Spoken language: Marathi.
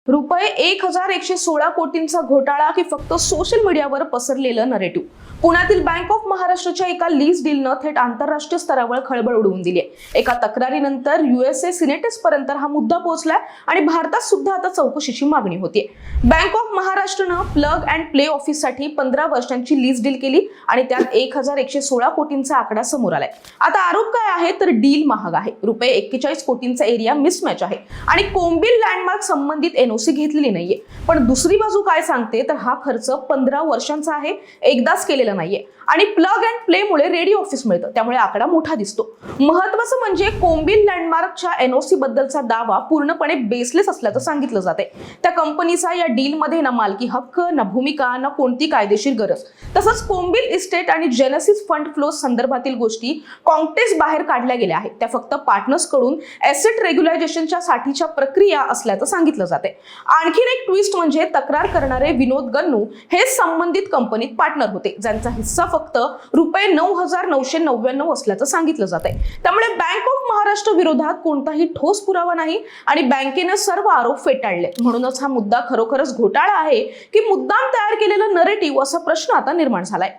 रुपये 1116 कोटींचा घोटाळा की फक्त सोशल मीडियावर पसरलेलं नरेटिव्ह? पुण्यातील बँक ऑफ महाराष्ट्राच्या एका लीज डीलनं थेट आंतरराष्ट्रीय स्तरावर खळबळ उडवून दिली आहे। एका तक्रारीनंतर यूएसए सिनेटस पर्यंत हा मुद्दा पोहोचलाय आणि भारतात सुद्धा आता चौकशीची मागणी होतीये। बँक ऑफ महाराष्ट्रानं प्लग अँड प्ले ऑफिससाठी 15 वर्षांची लीज डील केली आणि त्यात 1116 कोटींचा आकडा समोर आलाय। आता आरोप काय आहे तर डील महाग आहे, रुपये 41 कोटींचा एरिया मिसमॅच आहे आणि कोम्बिल लँडमार्क संबंधित एनओसी घेतलेली नाहीये। पण दुसरी बाजू काय सांगते तर हा खर्च 15 वर्षांचा आहे, एकदाच केलेला नाहीये आणि प्लग अँड प्ले मुळे रेडिओ ऑफिस मिळतं, त्यामुळे आकडा मोठा दिसतो। महत्त्वाचं म्हणजे कोम्बिल लँडमार्कच्या एनओसी बद्दलचा दावा पूर्णपणे बेसलेस असल्याचं सांगितलं जाते। त्या कंपनीचा या डील मध्ये ना मालकी हक्क, ना भूमिका, ना कोणती कायदेशीर गरज। तसंच कोम्बिल इस्टेट आणि जेनेसिस फंड फ्लो संदर्भातील गोष्टी कॉन्टेक्स्ट बाहेर काढल्या गेल्या आहेत, त्या फक्त पार्टनर्स कडून एसेट रेग्युलायझेशनच्या साठीच्या प्रक्रिया असल्याचं सांगितलं जाते। आणखीन एक ट्विस्ट म्हणजे तक्रार करणारे विनोद गन्नू हे संबंधित कंपनीत पार्टनर होते, ज्यांचा हिस्सा फक्त रुपये 9,999 असल्याचं सांगितलं जातंय। त्यामुळे बँक ऑफ महाराष्ट्र विरोधात कोणताही ठोस पुरावा नाही आणि बँकेने सर्व आरोप फेटाळले। म्हणूनच हा मुद्दा खरोखरच घोटाळा आहे की मुद्दाम तयार केलेलं नरेटिव्ह असा प्रश्न आता निर्माण झालाय।